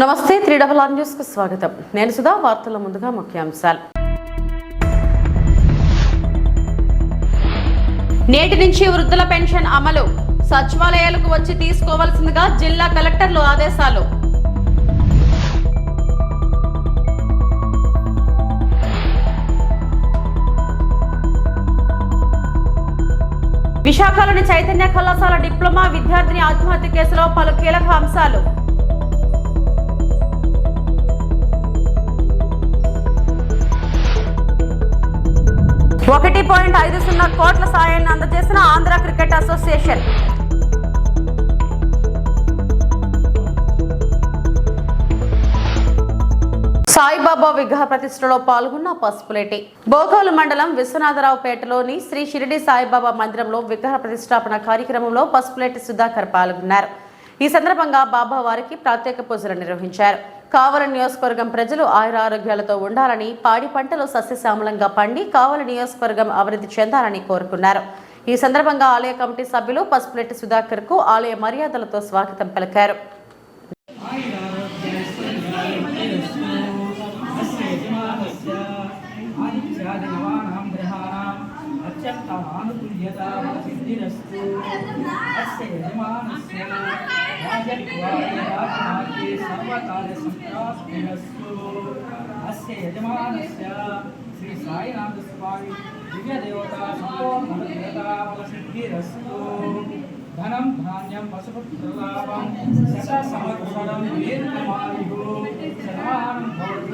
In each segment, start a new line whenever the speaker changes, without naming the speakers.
నమస్తే 3RR news కు స్వాగతం. నేను సుధా. వార్తల ముందుగా ముఖ్యాంశాలు. నేటి నుంచి వృద్ధుల పెన్షన్ అమలు. సచివాలయాలకు వచ్చి తీసుకోవాల్సిందిగా జిల్లా కలెక్టర్లు ఆదేశాలు. విశాఖలోని చైతన్య కళాశాల డిప్లొమా విద్యార్థిని ఆత్మహత్య కేసులో పలు కీలక అంశాలు. 1.50 కోట్ల సాయాన్ని అందజేసిన ఆంధ్ర క్రికెట్ అసోసియేషన్. సాయిబాబా విగ్రహ ప్రతిష్టలో పాల్గొన్న పసుపులేటి. బోగోలు మండలం విశ్వనాథరావుపేటలోని శ్రీ షిరిడి సాయిబాబా మందిరంలో విగ్రహ ప్రతిష్టాపన కార్యక్రమంలో పసుపులేటి సుధాకర్ పాల్గొన్నారు. ఈ సందర్భంగా బాబా వారికి ప్రత్యేక పూజలు నిర్వహించారు. కావలి నియోజకవర్గం ప్రజలు ఆయురారోగ్యాలతో ఉండాలని, పాడి పంటలు సస్యశ్యామలంగా పండి కావలి నియోజకవర్గం అభివృద్ధి చెందాలని కోరుకున్నారు. ఈ సందర్భంగా ఆలయ కమిటీ సభ్యులు పసుపులేటి సుధాకర్ కు ఆలయ మర్యాదలతో స్వాగతం పలికారు.
శ్రీ సాయినాథ స్వామి దివ్య దేవతా సంపూర్ణసిద్ధిరస్తు. ధనం ధాన్యం పశుపుత్రలాభం శత సంవత్సరం దీర్ఘమాయు శతమానం భవతి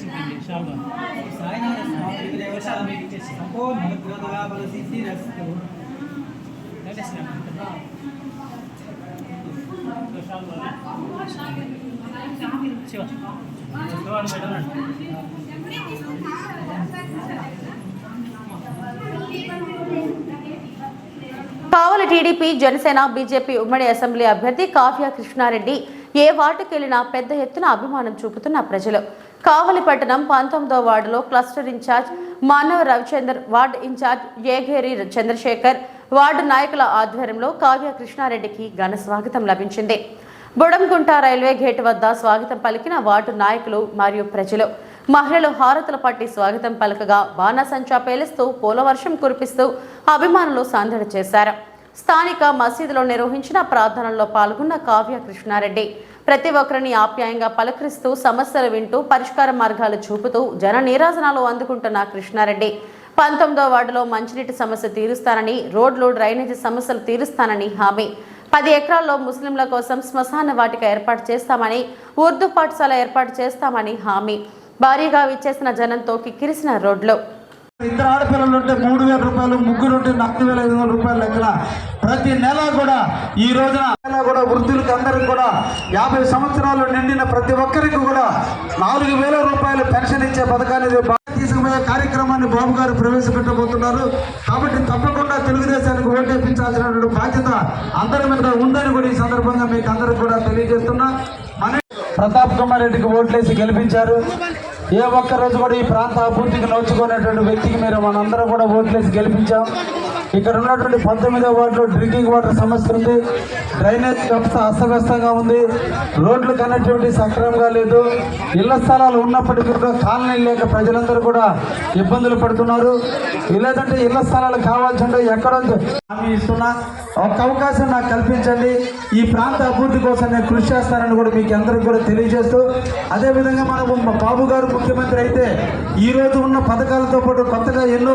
శతాని సాయినాథ స్వామి దివ్య దేవతా సంపూర్ణసిద్ధిరస్తు.
కావలి టీడీపీ, జనసేన, బీజేపీ ఉమ్మడి అసెంబ్లీ అభ్యర్థి కావ్య కృష్ణారెడ్డి ఏ వార్డుకెళ్లినా పెద్ద ఎత్తున అభిమానం చూపుతున్న ప్రజలు. కావలి పట్టణం 19వ వార్డులో cluster incharge Manava Ravichandar, ward incharge Egeri Chandrasekhar, ward నాయకుల ఆధ్వర్యంలో కావ్య కృష్ణారెడ్డికి ఘన స్వాగతం లభించింది. బుడంగుంట రైల్వే గేట్ వద్ద స్వాగతం పలికిన వార్డు నాయకులు మరియు ప్రజలు. మహిళలు హారతుల పట్టి స్వాగతం పలకగా బాణాసంచా పేలుస్తూ పూలవర్షం కురిపిస్తూ అభిమానులు సందడి చేశారు. స్థానిక మసీదులో నిర్వహించిన ప్రార్థనల్లో పాల్గొన్న కావ్య కృష్ణారెడ్డి ప్రతి ఒక్కరిని ఆప్యాయంగా పలకరిస్తూ సమస్యలు వింటూ పరిష్కార మార్గాలు చూపుతూ జన నీరాజనాలు అందుకుంటున్న కృష్ణారెడ్డి 19వ వార్డులో మంచినీటి సమస్య తీరుస్తానని, రోడ్లు డ్రైనేజీ సమస్యలు తీరుస్తానని హామీ. 10 ఎకరాల్లో ముస్లింల కోసం శ్మశాన వాటిక ఏర్పాటు చేస్తామని, ఉర్దూ పాఠశాల ఏర్పాటు చేస్తామని హామీ. భారీగా విచ్చేసిన జనంతో కిక్కిరిసిన రోడ్లు.
ఇద్దరు ఆడపిల్లలు ఉంటే 3,000 రూపాయలు, ముగ్గురు ఉంటే 4,500 రూపాయల లెక్కన ప్రతి నెల కూడా ఈ రోజున కూడా వృద్ధులకు అందరికి కూడా 50 సంవత్సరాలు నిండిన ప్రతి ఒక్కరికి కూడా 4,000 రూపాయలు పెన్షన్ ఇచ్చే పథకాన్ని తీసుకుపోయే కార్యక్రమాన్ని బాబు గారు ప్రవేశపెట్టబోతున్నారు. కాబట్టి తప్పకుండా తెలుగుదేశానికి ఓటేపించాల్సినటువంటి బాధ్యత అందరి మీద ఉందని కూడా ఈ సందర్భంగా మీకు అందరికి కూడా తెలియజేస్తున్నా. ప్రతాప్ కుమార్ రెడ్డికి ఓట్లేసి గెలిపించారు. ఏ ఒక్క రోజు కూడా ఈ ప్రాంత అభివృద్ధికి నోచుకునేటువంటి వ్యక్తికి మీరు మనందరం కూడా ఓట్లేసి గెలిపించాం. ఇక్కడ ఉన్నటువంటి 19వ వార్డులో డ్రింకింగ్ వాటర్ సమస్య ఉంది, డ్రైనేజ్ వ్యవస్థ అస్తవ్యస్తంగా ఉంది, రోడ్లు కనెక్టివిటీ సక్రమంగా లేదు, ఇళ్ల స్థలాలు ఉన్నప్పటికీ కూడా కాలనీ లేక ప్రజలందరూ కూడా ఇబ్బందులు పడుతున్నారు. లేదంటే ఇళ్ల స్థలాలు కావాల్సింటే ఎక్కడో హామీ ఇస్తున్నా. ఒక అవకాశం నాకు కల్పించండి, ఈ ప్రాంత అభివృద్ధి కోసం నేను కృషి చేస్తానని కూడా మీకు అందరికి కూడా తెలియజేస్తూ, అదేవిధంగా మనం బాబు గారు ముఖ్యమంత్రి అయితే ఈ రోజు ఉన్న పథకాలతో పాటు కొత్తగా ఎన్నో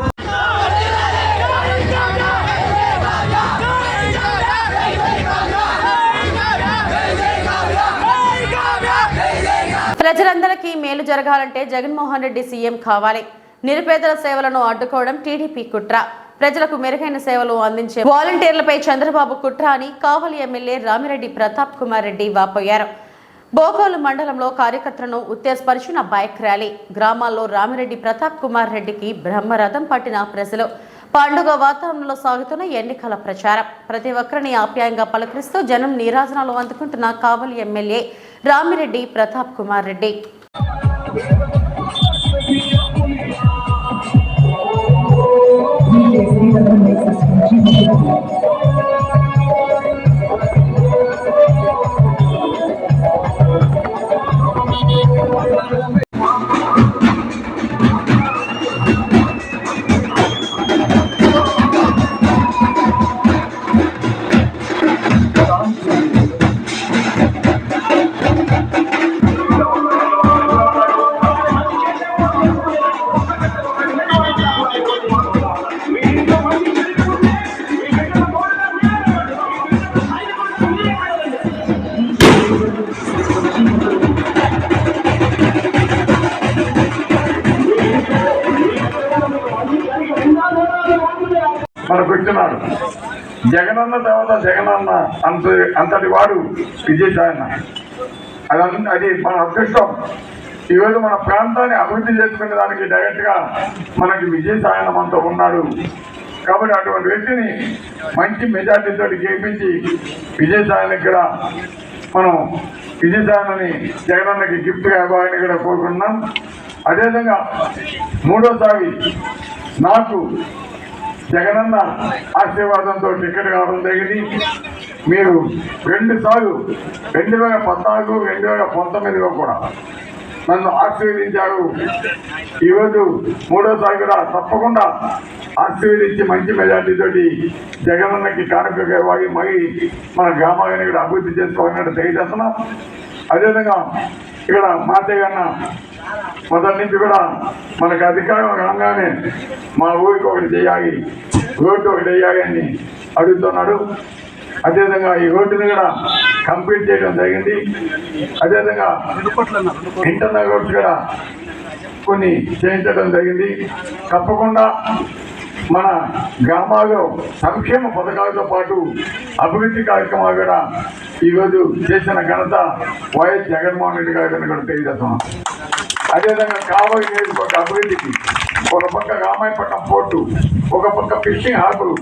ప్రజలందరికీ మేలు జరగాలంటే జగన్మోహన్ రెడ్డి సీఎం కావాలి. నిరుపేదల సేవలను అడ్డుకోవడం టీడీపీ కుట్ర. ప్రజలకు మెరుగైన సేవలు అందించే వాలంటీర్లపై చంద్రబాబు కుట్ర అని కావలి ఎమ్మెల్యే రామిరెడ్డి ప్రతాప్ కుమార్ రెడ్డి వాపోయారు. బోగోలు మండలంలో కార్యకర్తలను ఉత్తేజపరిచిన బైక్ ర్యాలీ. గ్రామాల్లో రామిరెడ్డి ప్రతాప్ కుమార్ రెడ్డికి బ్రహ్మరథం పట్టిన ప్రజలు. పండుగ వాతావరణంలో సాగుతున్న ఎన్నికల ప్రచారం. ప్రతి ఒక్కరిని ఆప్యాయంగా పలకరిస్తూ జనం నీరాజనాలు అందుకుంటున్న కావలి ఎమ్మెల్యే రామిరెడ్డి ప్రతాప్ కుమార్ రెడ్డి.
కూర్చున్నాడు. జగనన్న తర్వాత జగనన్న అంతటి వాడు విజయసాయన్న. అది మన అదృష్టం. ఈరోజు మన ప్రాంతాన్ని అభివృద్ధి చేసుకునే దానికి డైరెక్ట్గా మనకి విజయసాయన్న మనతో ఉన్నాడు. కాబట్టి అటువంటి వ్యక్తిని మంచి మెజార్టీతో గెలిపించి విజయసాయన్నకి కూడా మనం విజయసాయన్నని జగనన్నకి గిఫ్ట్గా ఇవ్వాలని కూడా కోరుకుంటున్నాం. అదేవిధంగా మూడోసారి నాకు జగనన్న ఆశీర్వాదంతో టికెట్ కావడం జరిగింది. మీరు 2 సార్లు 2014, 2019లో కూడా నన్ను ఆశీర్వదించారు. ఈరోజు మూడోసారి కూడా తప్పకుండా ఆశీర్వదించి మంచి మెజార్టీతోటి జగనన్నకి కానుకగా ఇవ్వాలి, మరి మన గ్రామాన్ని కూడా అభివృద్ధి చేసుకోవాలని తెలియజేస్తున్నాం. అదేవిధంగా ఇక్కడ మాతయ్య అన్న మొదటి నుంచి కూడా మనకు అధికారం రాగానే మా ఊరికి ఒకటి చేయాలి, రోడ్డు ఒకటి వేయాలి అని అడుగుతున్నాడు. అదేవిధంగా ఈ రోడ్డుని కూడా కంప్లీట్ చేయడం జరిగింది. అదేవిధంగా ఇంటర్నల్ రోడ్స్ కూడా కొన్ని చేయించడం జరిగింది. తప్పకుండా మన గ్రామాల్లో సంక్షేమ పథకాలతో పాటు అభివృద్ధి కార్యక్రమాలు కూడా ఈరోజు చేసిన ఘనత వైఎస్ జగన్మోహన్ రెడ్డి గారిని కూడా తెలియజేస్తున్నాం. అదేవిధంగా కావలి నియోజకవర్గ అభివృద్ధికి ఒక పక్క రామాయపట్నం పోర్టు, ఒక పక్క ఫిషింగ్ హార్బర్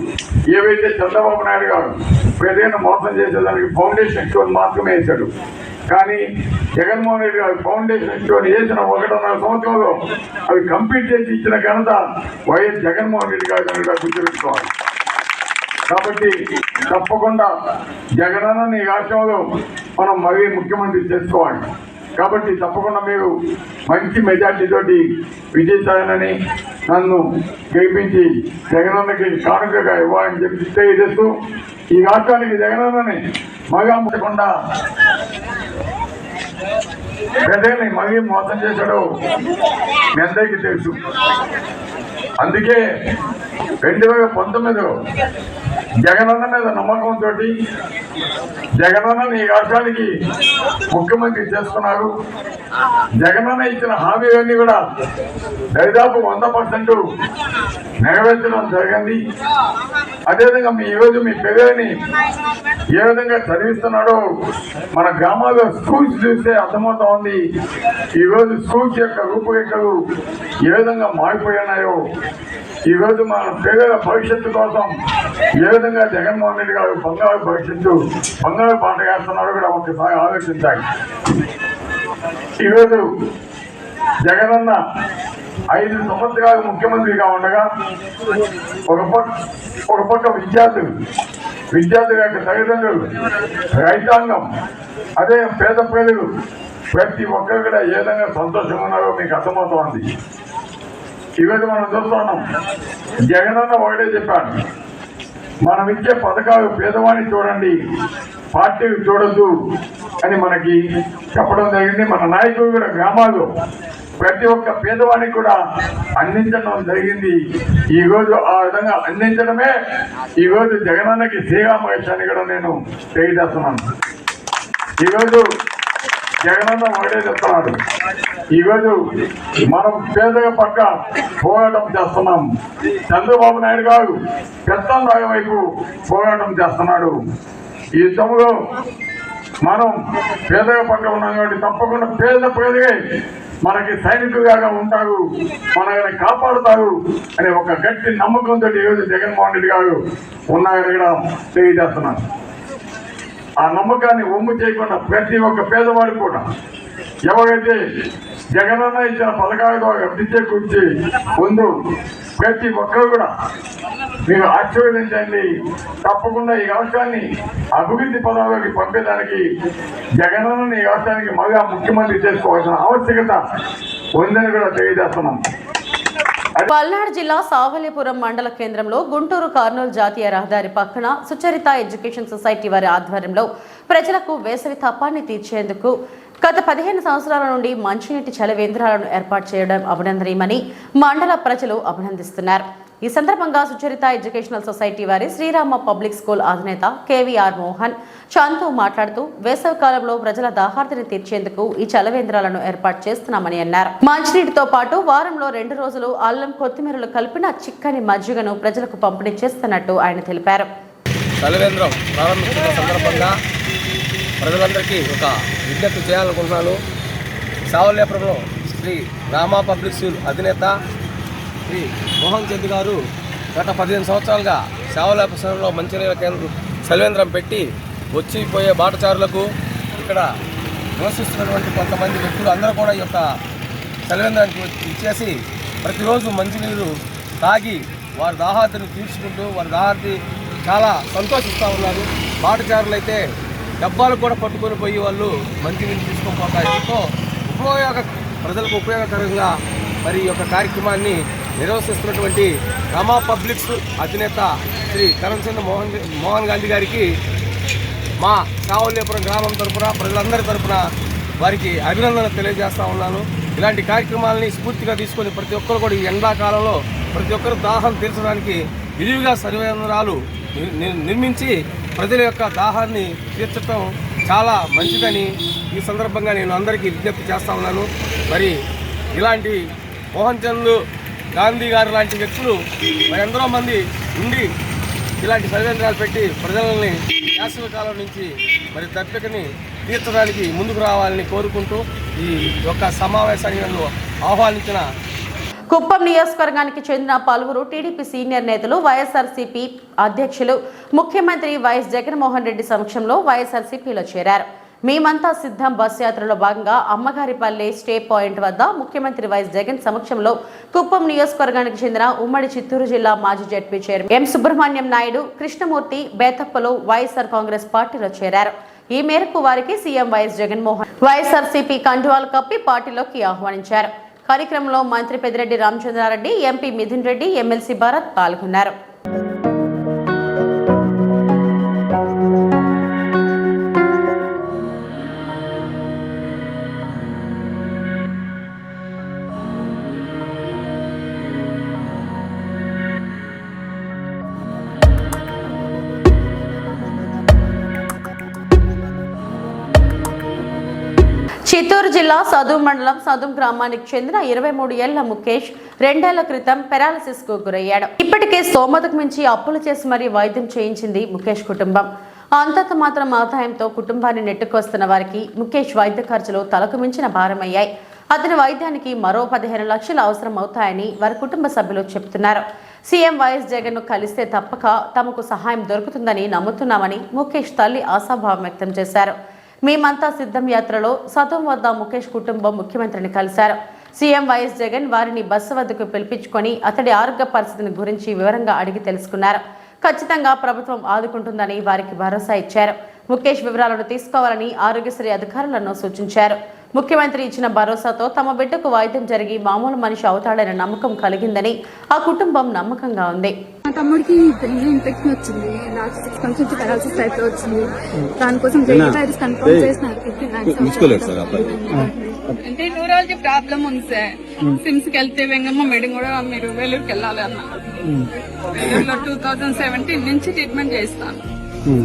ఏవైతే చంద్రబాబు నాయుడు గారు ప్రజలను మోసం చేసేదానికి ఫౌండేషన్ స్టోన్ మాత్రమే వేశాడు. కానీ జగన్మోహన్ రెడ్డి గారు ఫౌండేషన్ స్టోన్ వేసిన 1.5 సంవత్సరంలో అవి కంప్లీట్ చేసి ఇచ్చిన ఘనత వైఎస్ జగన్మోహన్ రెడ్డి గారు గుర్తుపెట్టుకోవాలి. కాబట్టి తప్పకుండా జగనన్న ఈ రాష్ట్రంలో మనం మరీ ముఖ్యమంత్రి చేసుకోవాలి. కాబట్టి తప్పకుండా మీరు మంచి మెజార్టీతోటి విజయసాయనని నన్ను గెలిపించి జగనన్నకి కానుకగా ఇవ్వాలని చెప్పి తెలియజేస్తూ ఈ రాష్ట్రానికి జగనన్నని మగా ముట్టకుండా ప్రజల్ని మరీ మోసం చేశాడు మీ అందరికీ తెలుసు. అందుకే 2019లో జగనన్న మీద నమ్మకంతో జగనన్న ఈ రాష్ట్రానికి ముఖ్యమంత్రి చేసుకున్నారు. జగనన్న ఇచ్చిన హామీలన్నీ కూడా దాదాపు 100% నెరవేర్చడం జరిగింది. అదేవిధంగా ఈరోజు మీ పిల్లల్ని ఏ విధంగా చదివిస్తున్నాడో మన గ్రామాల్లో స్కూల్స్ చూస్తే అర్థమవుతా ఉంది. ఈరోజు స్కూల్స్ యొక్క రూపురేఖలు ఏ విధంగా మారిపోయినాయో, ఈరోజు మన పిల్లల భవిష్యత్తు కోసం ఏ విధంగా జగన్మోహన్ రెడ్డి గారు బంగారు పాట వేస్తున్నాడో కూడా ఒకసారి ఆలోచించాలి. ఈరోజు జగనన్న 5 సంవత్సరాలు ముఖ్యమంత్రిగా ఉండగా ఒక పక్క విద్యార్థుల యొక్క తల్లిదండ్రులు, రైతాంగం, అదే పేద ప్రజలు ప్రతి ఒక్కరు కూడా ఏ విధంగా సంతోషంగా ఉన్నారో మీకు అర్థమవుతోంది. ఈరోజు మనం చూస్తున్నాం, జగనన్న ఒకటే చెప్పాడు, మనం ఇచ్చే పథకాలు పేదవాడిని చూడండి, పార్టీలు చూడొద్దు అని మనకి చెప్పడం జరిగింది. మన నాయకులు కూడా గ్రామాల్లో ప్రతి ఒక్క పేదవాడికి కూడా అందించడం జరిగింది. ఈరోజు ఆ విధంగా అందించడమే ఈరోజు జగనన్నకి శ్రీరామకృష్ణని కూడా నేను తెలియజేస్తున్నాను. ఈరోజు జగనన్న ఒకటే చెప్తున్నాడు, ఈరోజు మనం పేదల పక్క పోరాటం చేస్తున్నాం. చంద్రబాబు నాయుడు గారు పెత్తందారి వైపు పోరాటం చేస్తున్నాడు. ఈ యుద్ధంలో మనం పేదల పక్క ఉన్నాం కాబట్టి తప్పకుండా పేద ప్రజలే మనకి సైనికులుగా ఉంటారు, మనల్ని కాపాడుతారు అనే ఒక గట్టి నమ్మకంతో ఈరోజు జగన్మోహన్ రెడ్డి గారు ఉన్నారని కూడా తెలియజేస్తున్నాను. ఆ నమ్మకాన్ని ఒమ్ము చేయకుండా ప్రతి ఒక్క పేదవాడు కూడా ఎవరైతే జగనన్న ఇచ్చిన పథకాల ద్వారా అభివృద్ధి గురించి ముందు ప్రతి ఒక్కరు కూడా మీరు ఆశీర్వదించండి. తప్పకుండా ఈ రాష్ట్రాన్ని అభివృద్ధి పదంలోకి పంపేదానికి జగనన్న ఈ రాష్ట్రానికి మళ్ళా ముఖ్యమంత్రి చేసుకోవాల్సిన ఆవశ్యకత ఉందని కూడా తెలియజేస్తున్నాం.
పల్నాడు జిల్లా సావల్లిపురం మండల కేంద్రంలో గుంటూరు కర్నూలు జాతీయ రహదారి పక్కన సుచరిత ఎడ్యుకేషన్ సొసైటీ వారి ఆధ్వర్యంలో ప్రజలకు వేసవి తప్పాన్ని తీర్చేందుకు గత 15 సంవత్సరాల నుండి మంచినీటి చలవేంద్రాలను ఏర్పాటు చేయడం అభినందనీయమని మండల ప్రజలు అభినందిస్తున్నారు. ఈ సందర్భంగా సుచరిత ఎడ్యుకేషనల్ సొసైటీ వారి శ్రీరామ పబ్లిక్ స్కూల్ అధినేత కేవీఆర్ మోహన్ చాంతు మాట్లాడుతూ వేసవి కాలంలో ప్రజల దాహార్తిని తీర్చేందుకు ఈ చలవేంద్రాలను ఏర్పాటు చేస్తున్నామని అన్నారు. మంచినీటితో పాటు వారంలో 2 రోజులు అల్లం కొత్తిమీరలు కలిపిన చిక్కని మజ్జిగను ప్రజలకు పంపిణీ చేస్తున్నట్టు ఆయన తెలిపారు.
చలవేంద్రం ప్రారంభించిన సందర్భంగా ప్రజలందరికీ ఒక విజ్ఞప్తి చేయాలనుకుంటున్నాను. సావల్యాపురంలో శ్రీ రామా పబ్లిక్ స్కూల్ అధినేత శ్రీ మోహన్ చంద్ గారు గత 15 సంవత్సరాలుగా సావల్యాపురంలో మంచినీళ్ళ కేంద్రం చలవేంద్రం పెట్టి వచ్చిపోయే బాటచారులకు ఇక్కడ నివసిస్తున్నటువంటి కొంతమంది వ్యక్తులు అందరూ కూడా ఈ యొక్క చలవేంద్రానికి ఇచ్చేసి ప్రతిరోజు మంచినీరు తాగి వారి దాహార్తిని తీర్చుకుంటూ వారి దాహార్తి చాలా సంతోషిస్తూ ఉన్నారు. బాటచారులు అయితే డబ్బాలు కూడా పట్టుకొని పోయి వాళ్ళు మంచినీళ్ళు తీసుకొని పోతారు. ఎంతో ప్రజలకు ఉపయోగకరంగా మరి ఈ యొక్క కార్యక్రమాన్ని నిర్వహిస్తున్నటువంటి రామా పబ్లిక్స్ అధినేత శ్రీ కరణచంద్ర మోహన్ గాంధీ గారికి మా సావల్యాపురం గ్రామం తరఫున ప్రజలందరి తరఫున వారికి అభినందనలు తెలియజేస్తూ ఉన్నాను. ఇలాంటి కార్యక్రమాలని స్ఫూర్తిగా తీసుకొని ప్రతి ఒక్కరు కూడా ఈ ఎండాకాలంలో ప్రతి ఒక్కరు దాహం తీర్చడానికి విరివిగా చలవేంద్రాలు నిర్మించి ప్రజల యొక్క దాహాన్ని తీర్చడం చాలా మంచిదని ఈ సందర్భంగా నేను అందరికీ విజ్ఞప్తి చేస్తూ ఉన్నాను. మరి ఇలాంటి మోహన్ చంద్ గాంధీ గారు లాంటి వ్యక్తులు మరి ఎందరో మంది ఉండి ఇలాంటి చలవేంద్రాలు పెట్టి ప్రజలని వేసవి కాలం నుంచి మరి దప్పికని తీర్చడానికి ముందుకు రావాలని కోరుకుంటూ ఈ యొక్క సమావేశాన్ని నన్ను ఆహ్వానించిన
కుప్పం నియోజకవర్గానికి చెందిన పలువురు టీడీపీ సీనియర్ నేతలు వైఎస్ఆర్సీపీ అధ్యక్షులు ముఖ్యమంత్రి వైఎస్ జగన్మోహన్ రెడ్డి సమక్షంలో వైఎస్ఆర్సీపీలో చేరారు. మేమంతా సిద్ధం బస్ యాత్రలో భాగంగా అమ్మగారిపల్లి స్టే పాయింట్ వద్ద ముఖ్యమంత్రి వైఎస్ జగన్ సమక్షంలో కుప్పం నియోజకవర్గానికి చెందిన ఉమ్మడి చిత్తూరు జిల్లా మాజీ ZP chairman M Subrahmanyam Naidu, Krishnamurthy, బేతప్పలు వైఎస్ఆర్ కాంగ్రెస్ పార్టీలో చేరారు. ఈ మేరకు వారికి సీఎం వైఎస్ జగన్మోహన్ వైఎస్ఆర్సీపీ కండువాలు కప్పి పార్టీలోకి ఆహ్వానించారు. కార్యక్రమంలో మంత్రి పెద్దిరెడ్డి రామచంద్రారెడ్డి, ఎంపీ మిథున్ రెడ్డి, ఎమ్మెల్సీ భరత్ పాల్గొన్నారు. చిత్తూరు జిల్లా సదుం మండలం సదుం గ్రామానికి చెందిన 23 ఏళ్ల ముఖేష్ 2 ఏళ్ల క్రితం పెరాలసిస్ కు గురయ్యాడు. ఇప్పటికే స్తోమతకు మించి అప్పులు చేసి మరీ వైద్యం చేయించింది ముఖేష్ కుటుంబం. అంతంత మాత్రం ఆదాయంతో కుటుంబాన్ని నెట్టుకొస్తున్న వారికి ముఖేష్ వైద్య ఖర్చులు తలకు మించిన భారమయ్యాయి. అతని వైద్యానికి మరో 15 లక్షలు అవసరం అవుతాయని వారి కుటుంబ సభ్యులు చెబుతున్నారు. సీఎం వైఎస్ జగన్ ను కలిస్తే తప్పక తమకు సహాయం దొరుకుతుందని నమ్ముతున్నామని ముఖేష్ తల్లి ఆశాభావం వ్యక్తం చేశారు. మేమంతా సిద్ధం యాత్రలో సతం వద్ద ముఖేష్ కుటుంబం ముఖ్యమంత్రిని కలిశారు. సీఎం వైఎస్ జగన్ వారిని బస్సు వద్దకు పిలిపించుకొని అతడి ఆరోగ్య పరిస్థితిని గురించి వివరంగా అడిగి తెలుసుకున్నారు. ఖచ్చితంగా ప్రభుత్వం ఆదుకుంటుందని వారికి భరోసా ఇచ్చారు. ముఖేష్ వివరాలను తీసుకోవాలని ఆరోగ్యశ్రీ అధికారులను సూచించారు. ముఖ్యమంత్రి ఇచ్చిన భరోసాతో తమ బిడ్డకు వైద్యం జరిగి మామూలు మనిషి అవుతాడనే నమ్మకం కలిగిందని ఆ కుటుంబం నమ్మకంగా ఉంది.
మా తమ్ముడికి ఇన్ఫెక్షన్ వచ్చింది. లాస్ట్ 6 months నుంచి పెరాలసిస్ టైప్ లో వచ్చింది. దానికోసం వైరస్ కన్ఫర్మ్ చేసినారు. అంటే న్యూరాలజీ ప్రాబ్లం ఉంది సార్. సిమ్స్ కి వెళ్తే వెంగమ్మ మేడం కూడా మీరు వేలూరుకి వెళ్ళాలి అన్న. 2017 నుంచి ట్రీట్మెంట్ చేస్తాను.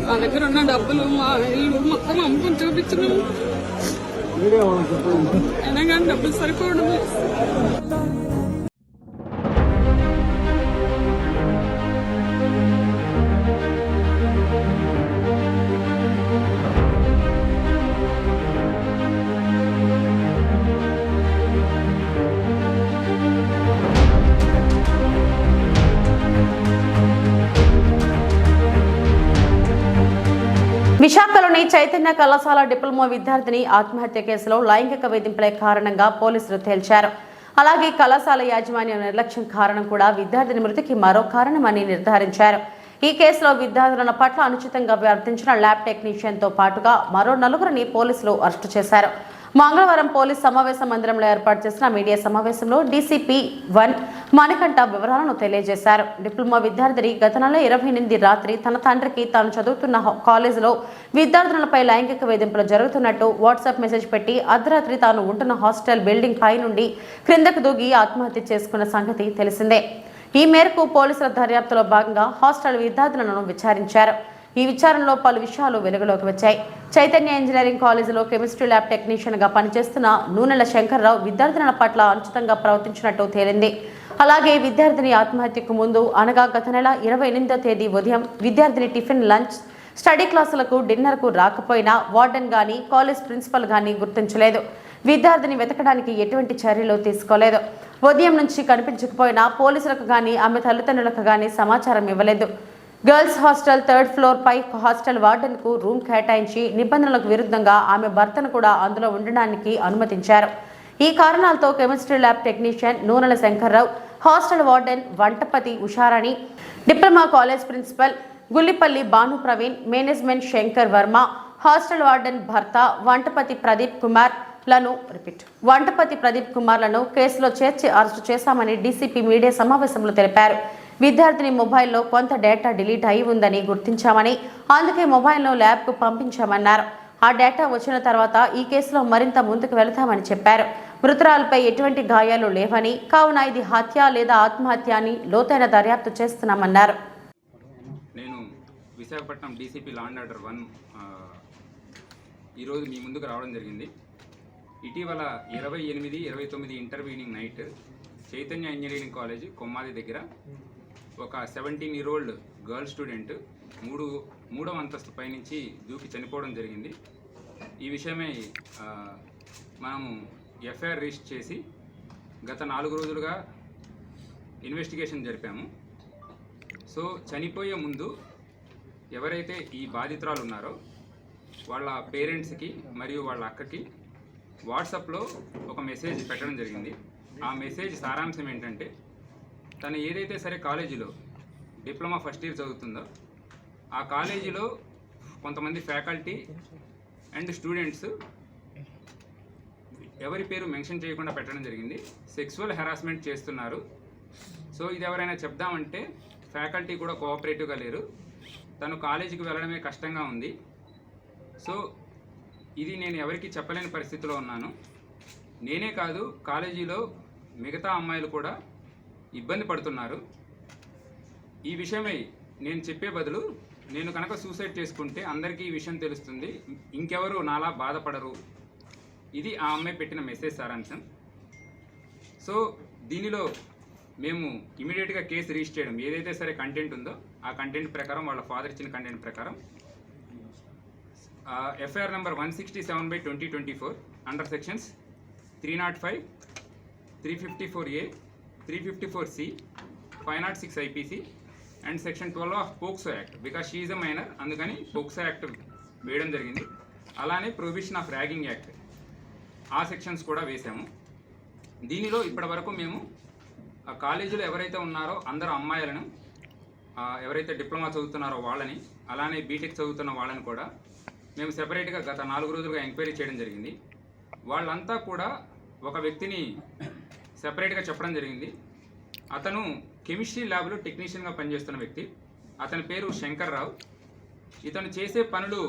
మా దగ్గర ఉన్న డబ్బులు మా ఇల్లు మొత్తం అమ్ముకుని చూపించినాము. అయినా కానీ డబ్బులు సరిపోవడం.
విశాఖలోని చైతన్య కళాశాల డిప్లొమా విద్యార్థిని ఆత్మహత్య కేసులో లైంగిక వేధింపుల కారణంగా పోలీసులు తేల్చారు. అలాగే కళాశాల యాజమాన్యం నిర్లక్ష్యం కారణం కూడా విద్యార్థిని మృతికి మరో కారణమని నిర్ధారించారు. ఈ కేసులో విద్యార్థుల పట్ల అనుచితంగా ప్రవర్తించిన ల్యాబ్ టెక్నీషియన్తో పాటుగా మరో 4గురిని పోలీసులు అరెస్టు చేశారు. మంగళవారం పోలీస్ సమావేశ మందిరంలో ఏర్పాటు చేసిన మీడియా సమావేశంలో డీసీపీ 1 మణికంఠ వివరాలను తెలియజేశారు. డిప్లొమా విద్యార్థిని గత నెల 28 రాత్రి తన తండ్రికి తాను చదువుతున్న కాలేజీలో విద్యార్థులపై లైంగిక వేధింపులు జరుగుతున్నట్టు వాట్సాప్ మెసేజ్ పెట్టి అర్ధరాత్రి తాను ఉంటున్న హాస్టల్ బిల్డింగ్ పై నుండి క్రిందకు దూకి ఆత్మహత్య చేసుకున్న సంగతి తెలిసిందే. ఈ మేరకు పోలీసుల దర్యాప్తులో భాగంగా హాస్టల్ విద్యార్థులను విచారించారు. ఈ విచారణలో పలు విషయాలు వెలుగులోకి వచ్చాయి. చైతన్య ఇంజనీరింగ్ కాలేజీలో కెమిస్ట్రీ ల్యాబ్ టెక్నీషియన్గా పనిచేస్తున్న నూనెల శంకర్రావు విద్యార్థినుల పట్ల అనుచితంగా ప్రవర్తించినట్టు తేలింది. అలాగే విద్యార్థిని ఆత్మహత్యకు ముందు అనగా గత నెల 28వ తేదీ ఉదయం విద్యార్థిని టిఫిన్, లంచ్, స్టడీ క్లాసులకు, డిన్నర్కు రాకపోయినా వార్డెన్ గానీ కాలేజ్ ప్రిన్సిపల్ గానీ గుర్తించలేదు. విద్యార్థిని వెతకడానికి ఎటువంటి చర్యలు తీసుకోలేదు. ఉదయం నుంచి కనిపించకపోయినా పోలీసులకు గానీ ఆమె తల్లిదండ్రులకు గానీ సమాచారం ఇవ్వలేదు. గర్ల్స్ హాస్టల్ 3rd ఫ్లోర్ పై హాస్టల్ వార్డెన్కు రూమ్ కేటాయించి నిబంధనలకు విరుద్ధంగా ఆమె భర్తను కూడా అందులో ఉండడానికి అనుమతించారు. ఈ కారణాలతో chemistry lab technician Nunela Shankar Rao, hostel warden Vantapathi Usharani, diploma college principal Gullipalli Bhanu Praveen, management Shankar Varma, hostel warden భర్త వంటపతి ప్రదీప్ కుమార్లను కేసులో చేర్చి అరెస్టు చేశామని డీసీపీ మీడియా సమావేశంలో తెలిపారు. విద్యార్థిని మొబైల్లో కొంత డేటా డిలీట్ అయి ఉందని గుర్తించామని, అందుకే మొబైల్ను ల్యాబ్కు పంపించామన్నారు. ఆ డేటా వచ్చిన తర్వాత ఈ కేసులో మరింత ముందుకు వెళతామని చెప్పారు. మృతురాలపై ఎటువంటి గాయాలు లేవని, కావున ఇది హత్య లేదా ఆత్మహత్య అని లోతైన దర్యాప్తు చేస్తున్నామన్నారు.
నేను Visakhapatnam DCP law and order 1 ఈరోజు మీ ముందుకు రావడం జరిగింది. ఇటీవల 28-29 intervening night Chaitanya engineering college Kommadi దగ్గర ఒక 17-year-old గర్ల్ స్టూడెంట్ మూడవ అంతస్తు పైనుంచి దూకి చనిపోవడం జరిగింది. ఈ విషయమై మనము ఎఫ్ఐఆర్ రిజిస్టర్ చేసి గత 4 రోజులుగా ఇన్వెస్టిగేషన్ జరిపాము. సో చనిపోయే ముందు ఎవరైతే ఈ బాధితురాలు ఉన్నారో వాళ్ళ పేరెంట్స్కి మరియు వాళ్ళ అక్కకి వాట్సాప్లో ఒక మెసేజ్ పెట్టడం జరిగింది. ఆ మెసేజ్ సారాంశం ఏంటంటే, తను ఏదైతే సరే కాలేజీలో డిప్లొమా ఫస్ట్ ఇయర్ చదువుతుందో ఆ కాలేజీలో కొంతమంది ఫ్యాకల్టీ అండ్ స్టూడెంట్స్ ఎవరి పేరు మెన్షన్ చేయకుండా పెట్టడం జరిగింది. సెక్సువల్ హెరాస్మెంట్ చేస్తున్నారు. సో ఇది ఎవరైనా చెప్దామంటే ఫ్యాకల్టీ కూడా కోఆపరేటివ్గా లేరు. తను కాలేజీకి వెళ్ళడమే కష్టంగా ఉంది. సో ఇది నేను ఎవరికి చెప్పలేని పరిస్థితిలో ఉన్నాను. నేనే కాదు, కాలేజీలో మిగతా అమ్మాయిలు కూడా ఇబ్బంది పడుతున్నారు. ఈ విషయమై నేను చెప్పే బదులు నేను కనుక సూసైడ్ చేసుకుంటే అందరికీ ఈ విషయం తెలుస్తుంది, ఇంకెవరు నాలా బాధపడరు. ఇది ఆ అమ్మాయి పెట్టిన మెసేజ్ సారాంశం. సో దీనిలో మేము ఇమీడియట్గా కేసు రిజిస్టర్ చేయడం, ఏదైతే సరే కంటెంట్ ఉందో ఆ కంటెంట్ ప్రకారం, వాళ్ళ ఫాదర్ ఇచ్చిన కంటెంట్ ప్రకారం FIR number 167/2024 under sections 305, 354A, 354C, 506 IPC and section 12 of POCSO act, because she is a minor, అందుకని పోక్సో యాక్ట్ వేయడం జరిగింది. అలానే ప్రొహిబిషన్ ఆఫ్ ర్యాగింగ్ యాక్ట్ ఆ సెక్షన్స్ కూడా వేసాము. దీనిలో ఇప్పటి వరకు మేము ఆ కాలేజీలో ఎవరైతే ఉన్నారో అందరూ అమ్మాయిలను, ఎవరైతే డిప్లొమా చదువుతున్నారో వాళ్ళని, అలానే బీటెక్ చదువుతున్న వాళ్ళని కూడా మేము సెపరేట్గా గత 4 రోజులుగా ఎంక్వైరీ చేయడం జరిగింది. వాళ్ళంతా కూడా ఒక వ్యక్తిని సెపరేట్గా చెప్పడం జరిగింది. అతను కెమిస్ట్రీ ల్యాబ్లో టెక్నీషియన్గా పనిచేస్తున్న వ్యక్తి. అతని పేరు శంకర్రావు. ఇతను చేసే పనులు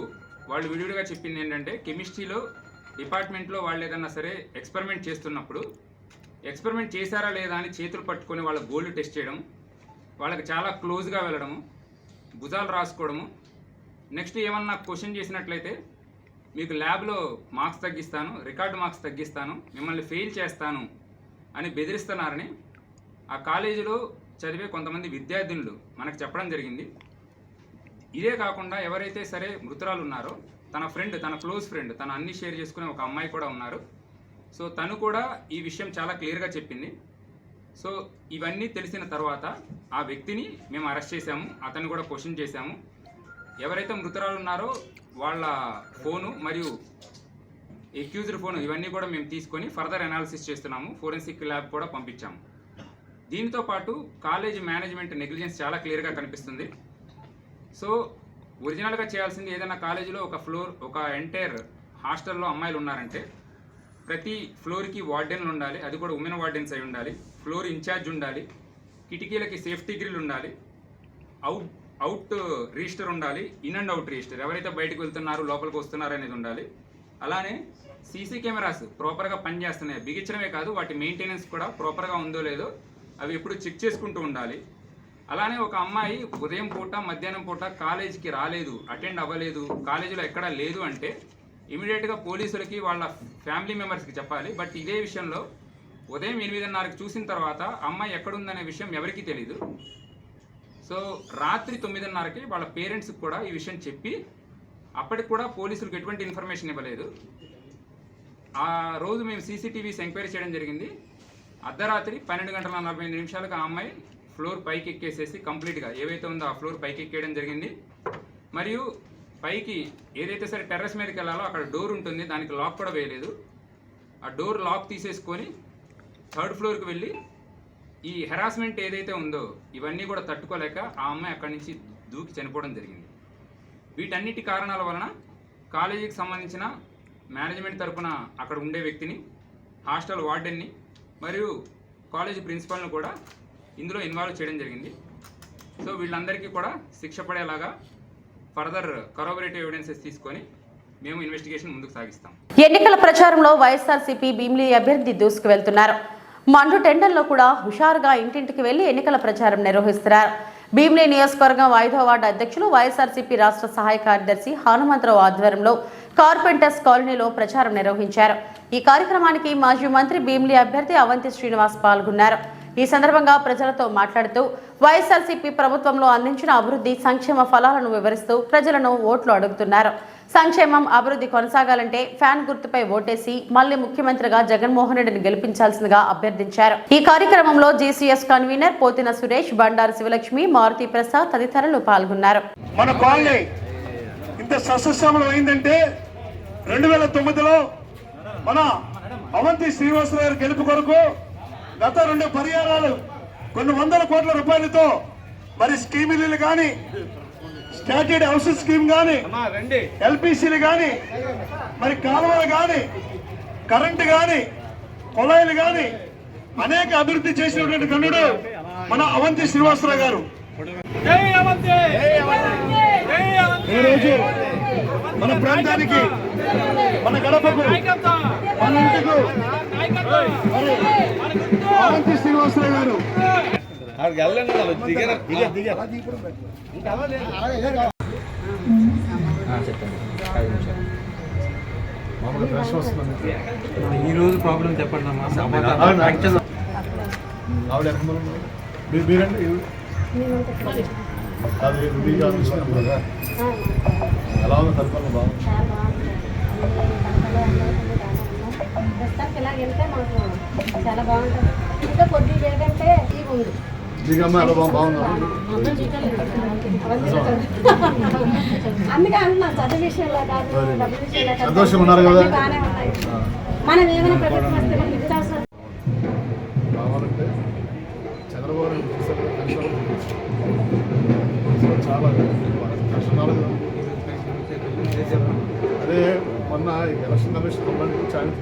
వాళ్ళు విడివిడిగా చెప్పింది ఏంటంటే, కెమిస్ట్రీలో డిపార్ట్మెంట్లో వాళ్ళు ఏదన్నా సరే ఎక్స్పెరిమెంట్ చేస్తున్నప్పుడు ఎక్స్పెరిమెంట్ చేశారా లేదా అని చేతులు పట్టుకొని వాళ్ళ గోల్డ్ టెస్ట్ చేయడం, వాళ్ళకి చాలా క్లోజ్గా వెళ్ళడము, భుజాలు రాసుకోవడము, నెక్స్ట్ ఏమన్నా క్వశ్చన్ చేసినట్లయితే మీకు ల్యాబ్లో మార్క్స్ తగ్గిస్తాను, రికార్డు మార్క్స్ తగ్గిస్తాను, మిమ్మల్ని ఫెయిల్ చేస్తాను అని బెదిరిస్తున్నారని ఆ కాలేజీలో చదివే కొంతమంది విద్యార్థినులు మనకు చెప్పడం జరిగింది. ఇదే కాకుండా ఎవరైతే సరే మృతురాలు ఉన్నారో తన ఫ్రెండ్, తన క్లోజ్ ఫ్రెండ్, తను అన్ని షేర్ చేసుకునే ఒక అమ్మాయి కూడా ఉన్నారు. సో తను కూడా ఈ విషయం చాలా క్లియర్గా చెప్పింది. సో ఇవన్నీ తెలిసిన తర్వాత ఆ వ్యక్తిని మేము అరెస్ట్ చేశాము, అతన్ని కూడా క్వశ్చన్ చేశాము. ఎవరైతే మృతురాలు ఉన్నారో వాళ్ళ ఫోను మరియు ఎక్యూజ్డ్ ఫోను ఇవన్నీ కూడా మేము తీసుకొని ఫర్దర్ అనాలిసిస్ చేస్తున్నాము. ఫోరెన్సిక్ ల్యాబ్ కూడా పంపించాము. దీంతో పాటు కాలేజ్ మేనేజ్మెంట్ నెగ్లిజెన్స్ చాలా క్లియర్గా కనిపిస్తుంది. సో ఒరిజినల్గా చేయాల్సింది ఏదైనా కాలేజీలో ఒక ఎంటైర్ హాస్టల్లో అమ్మాయిలు ఉన్నారంటే ప్రతి ఫ్లోర్కి వార్డెన్లు ఉండాలి, అది కూడా ఉమెన్ వార్డెన్స్ అయి ఉండాలి, ఫ్లోర్ ఇన్ఛార్జ్ ఉండాలి, కిటికీలకి సేఫ్టీ గ్రిల్ ఉండాలి, అవుట్ రిజిస్టర్ ఉండాలి, ఇన్ అండ్ అవుట్ రిజిస్టర్, ఎవరైతే బయటకు వెళ్తున్నారు లోపలికి వస్తున్నారు అనేది ఉండాలి. అలానే సీసీ కెమెరాస్ ప్రాపర్గా పనిచేస్తున్నాయి, బిగించడమే కాదు వాటి మెయింటెనెన్స్ కూడా ప్రాపర్గా ఉందో లేదో అవి ఎప్పుడు చెక్ చేసుకుంటూ ఉండాలి. అలానే ఒక అమ్మాయి ఉదయం పూట మధ్యాహ్నం పూట కాలేజీకి రాలేదు, అటెండ్ అవ్వలేదు, కాలేజీలో ఎక్కడా లేదు అంటే ఇమీడియట్గా పోలీసులకి వాళ్ళ ఫ్యామిలీ మెంబర్స్కి చెప్పాలి. బట్ ఇదే విషయంలో ఉదయం 8:30కి చూసిన తర్వాత అమ్మాయి ఎక్కడుందనే విషయం ఎవరికీ తెలీదు. సో రాత్రి 9:30కి వాళ్ళ పేరెంట్స్కి కూడా ఈ విషయం చెప్పి అప్పటికి కూడా పోలీసులకు ఎటువంటి ఇన్ఫర్మేషన్ ఇవ్వలేదు. ఆ రోజు మేము సీసీటీవీస్ ఎంక్వైరీ చేయడం జరిగింది. అర్ధరాత్రి 12:45 ఆ అమ్మాయి ఫ్లోర్ పైకి ఎక్కేసేసి కంప్లీట్గా ఏవైతే ఉందో ఆ ఫ్లోర్ పైకి ఎక్కేయడం జరిగింది. మరియు పైకి ఏదైతే సరే టెర్రస్ మీదకి వెళ్ళాలో అక్కడ డోర్ ఉంటుంది, దానికి లాక్ కూడా వేయలేదు. ఆ డోర్ లాక్ తీసేసుకొని 3rd ఫ్లోర్కి వెళ్ళి ఈ హెరాస్మెంట్ ఏదైతే ఉందో ఇవన్నీ కూడా తట్టుకోలేక ఆ అమ్మాయి అక్కడి నుంచి దూకి చనిపోవడం జరిగింది. వీటన్నిటి కారణాల వలన కాలేజీకి సంబంధించిన మేనేజ్మెంట్ తరఫున అక్కడ ఉండే వ్యక్తిని, హాస్టల్ వార్డెన్ని మరియు కాలేజీ ప్రిన్సిపల్ను కూడా ఇందులో ఇన్వాల్వ్ చేయడం జరిగింది. సో వీళ్ళందరికీ కూడా శిక్ష పడేలాగా ఫర్దర్ కరోబరేటివ్ ఎవిడెన్సెస్ తీసుకొని మేము ఇన్వెస్టిగేషన్ ముందుకు సాగిస్తాం.
ఎన్నికల ప్రచారంలో వైఎస్ఆర్సీపీ భీమిలి అభ్యర్థి దూసుకు వెళ్తున్నారు. మండు టెండర్లో కూడా హుషారుగా ఇంటింటికి వెళ్లి ఎన్నికల ప్రచారం నిర్వహిస్తున్నారు. భీమిలి నియోజకవర్గం 5వ వార్డు అధ్యక్షులు వైఎస్ఆర్సీపీ రాష్ట్ర సహాయ కార్యదర్శి హనుమంతరావు ఆధ్వర్యంలో కార్పెంటర్స్ కాలనీలో ప్రచారం నిర్వహించారు. ఈ కార్యక్రమానికి మాజీ మంత్రి భీమిలి అభ్యర్థి అవంతి శ్రీనివాస్ పాల్గొన్నారు. ఈ సందర్భంగా ప్రజలతో మాట్లాడుతూ వైఎస్ఆర్సీపీ ప్రభుత్వంలో అందించిన అభివృద్ధి సంక్షేమ ఫలాలను వివరిస్తూ ప్రజలను ఓట్లు అడుగుతున్నారు. సంక్షేమం అభివృద్ధి కొనసాగాలంటే ఫ్యాన్ గుర్తుపై ఓటేసి మళ్లీ ముఖ్యమంత్రిగా జగన్మోహన్ రెడ్డిని గెలిపించాల్సిందిగా అభ్యర్థించారు. ఈ కార్యక్రమంలో జీసీఎస్ కన్వీనర్ పోతిన సురేష్, బండారు శివలక్ష్మి, మారుతి ప్రసాద్ తదితరులు పాల్గొన్నారు.
మన కాలనీ ఇంత సస్యశ్యామలం అయిందంటే 2009లో మన అవంతి శ్రీనివాసరావు గారి గెలుపు కొరకు గత 2 పర్యాయాలు కొన్ని వందల కోట్ల రూపాయలతో మరి స్కీములు కానీ, స్టాటెడ్ హౌసెస్ స్కీమ్ కానీ, ఎల్పిసిలు కానీ, మరి కాలువలు కానీ, కరెంటు కానీ, కొలాయిలు కానీ అనేక అభివృద్ధి చేసినటువంటి కన్నుడు మన అవంతి శ్రీనివాసరావు గారు. ఈరోజు మన ప్రాంతానికి, మన గడపకు, మన ఇంటికు అవంతి శ్రీనివాసరావు గారు
ఈరోజు ప్రాబ్లం చెప్పండి అమ్మా.
ఎలా ఉంది పరిపాలన? బాగుంది.
చాలా బాగుంటుంది. ఇంకా కొద్దిగా ఏంటంటే ఉంది అందుకే అంటున్నాను, చదువు విషయంలో కాదు, డబ్బు విషయంలో బాగానే ఉన్నాయి. మనం ఏమైనా ప్రభుత్వం వస్తే మనం ఇచ్చాల్సిన
కావాలంటే చంద్రబాబు చాలా అదే మొన్న ఎలక్షన్ కమిషన్ ఛాన్స్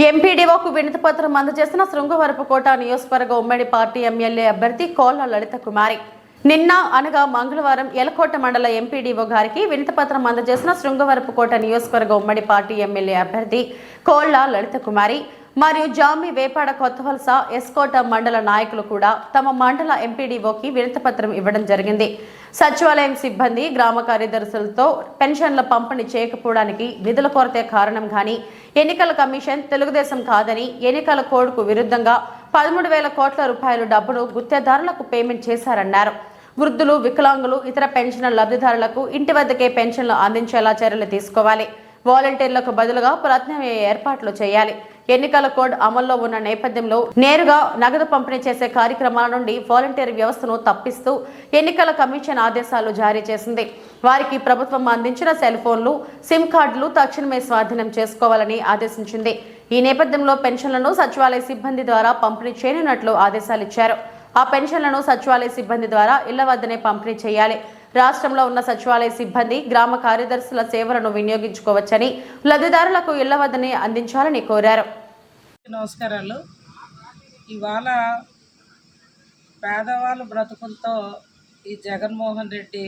ఎంపీడీఓకు వినతి పత్రం అందజేసిన శృంగవరపుకోట నియోజకవర్గ ఉమ్మడి పార్టీ ఎమ్మెల్యే అభ్యర్థి కోళ్ల లలిత కుమారి. నిన్న అనగా మంగళవారం ఎలకోట మండల ఎంపీడీఓ గారికి వినతి పత్రం అందజేసిన శృంగవరపుకోట నియోజకవర్గ ఉమ్మడి పార్టీ ఎమ్మెల్యే అభ్యర్థి కోళ్ల లలిత కుమారి మరియు జామి వేపాడ కొత్తవలస ఎస్కోట మండల నాయకులు కూడా తమ మండల ఎంపీడీఓకి వినతి పత్రం ఇవ్వడం జరిగింది. సచివాలయం సిబ్బంది, గ్రామ కార్యదర్శులతో పెన్షన్ల పంపిణీ చేయకపోవడానికి నిధుల కొరతే కారణం కానీ ఎన్నికల కమిషన్ తెలుగుదేశం కాదని ఎన్నికల కోడ్కు విరుద్ధంగా 13,000 కోట్ల రూపాయల డబ్బును గుత్తేదారులకు పేమెంట్ చేశారన్నారు. వృద్ధులు, వికలాంగులు, ఇతర పెన్షన్ లబ్ధిదారులకు ఇంటి వద్దకే పెన్షన్లు అందించేలా చర్యలు తీసుకోవాలి. వాలంటీర్లకు బదులుగా ప్రత్యామ్నాయ ఏర్పాట్లు చేయాలి. ఎన్నికల కోడ్ అమల్లో ఉన్న నేపథ్యంలో నేరుగా నగదు పంపిణీ చేసే కార్యక్రమాల నుండి వాలంటీర్ వ్యవస్థను తప్పిస్తూ ఎన్నికల కమిషన్ ఆదేశాలు జారీ చేసింది. వారికి ప్రభుత్వం అందించిన సెల్ ఫోన్లు, సిమ్ కార్డులు తక్షణమే స్వాధీనం చేసుకోవాలని ఆదేశించింది. ఈ నేపథ్యంలో పెన్షన్లను సచివాలయ సిబ్బంది ద్వారా పంపిణీ చేయనున్నట్లు ఆదేశాలిచ్చారు. ఆ పెన్షన్లను సచివాలయ సిబ్బంది ద్వారా ఇళ్ల వద్దనే పంపిణీ చేయాలి. రాష్ట్రంలో ఉన్న సచివాలయ సిబ్బంది, గ్రామ కార్యదర్శుల సేవలను వినియోగించుకోవచ్చని, లబ్ధిదారులకు ఇళ్ల వద్దనే అందించాలని కోరారు.
నమస్కారాలు. ఇవాళ పేదవాళ్ళ బ్రతుకులతో ఈ జగన్మోహన్ రెడ్డి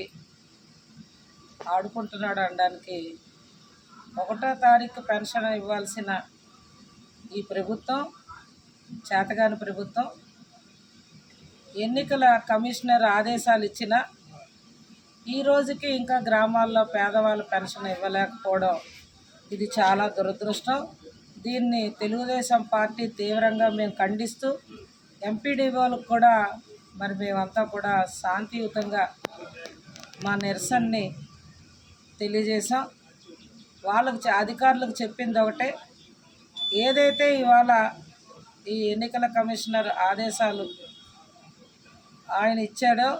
ఆడుకుంటున్నాడు అనడానికి 1వ తారీఖు పెన్షన్ ఇవ్వాల్సిన ఈ ప్రభుత్వం చేతగాని ప్రభుత్వం ఎన్నికల కమిషనర్ ఆదేశాలు ఇచ్చిన ఈ రోజుకి ఇంకా గ్రామాల్లో పేదవాళ్ళ పెన్షన్ ఇవ్వలేకపోవడం ఇది చాలా దురదృష్టం. దీన్ని తెలుగుదేశం పార్టీ తీవ్రంగా మేము ఖండిస్తూ ఎంపీడీఓలకు కూడా మరి మేమంతా కూడా శాంతియుతంగా మా నిరసనని తెలియజేశాం. వాళ్ళకు అధికారులకు చెప్పింది ఒకటే, ఏదైతే ఇవాళ ఈ ఎన్నికల కమిషనర్ ఆదేశాలు ఆయన ఇచ్చాడో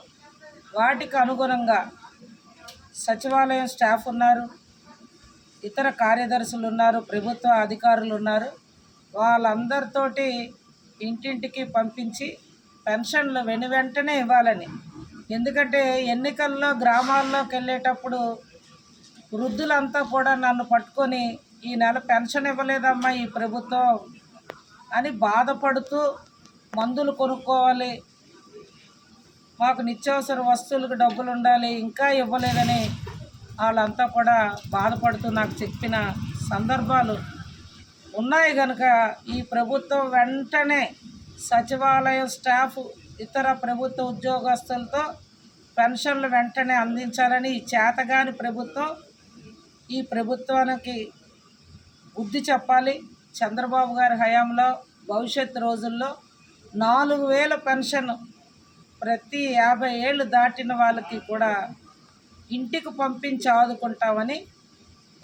వాటికి అనుగుణంగా సచివాలయం స్టాఫ్ ఉన్నారు, ఇతర కార్యదర్శులు ఉన్నారు, ప్రభుత్వ అధికారులు ఉన్నారు. వాళ్ళందరితోటి ఇంటింటికి పంపించి పెన్షన్లు వెంటనే ఇవ్వాలని. ఎందుకంటే ఎన్నికల్లో గ్రామాల్లోకి వెళ్ళేటప్పుడు వృద్ధులంతా కూడా నన్ను పట్టుకొని ఈ నెల పెన్షన్ ఇవ్వలేదమ్మా ఈ ప్రభుత్వం అని బాధపడుతూ మందులు కొనుక్కోవాలి, మాకు నిత్యావసర వస్తువులకు డబ్బులు ఉండాలి, ఇంకా ఇవ్వలేదని వాళ్ళంతా కూడా బాధపడుతూ నాకు చెప్పిన సందర్భాలు ఉన్నాయి. కనుక ఈ ప్రభుత్వం వెంటనే సచివాలయం స్టాఫ్ ఇతర ప్రభుత్వ ఉద్యోగస్తులతో పెన్షన్లు వెంటనే అందించాలని ఈ చేతగాని ప్రభుత్వం ఈ ప్రభుత్వానికి బుద్ధి చెప్పాలి. చంద్రబాబు గారి హయాంలో భవిష్యత్తు రోజుల్లో 4000 పెన్షన్ ప్రతి 50 ఏళ్ళు దాటిన వాళ్ళకి కూడా ఇంటికి పంపించి ఆదుకుంటామని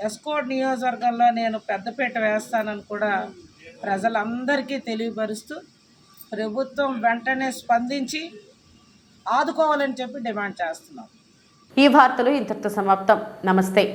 ఎస్కోట్ నియోజకవర్గంలో నేను పెద్దపీట వేస్తానని కూడా ప్రజలందరికీ తెలియపరుస్తూ ప్రభుత్వం వెంటనే స్పందించి ఆదుకోవాలని చెప్పి డిమాండ్ చేస్తున్నాం.
ఈ వార్తలు ఇంతటితో సమాప్తం. నమస్తే.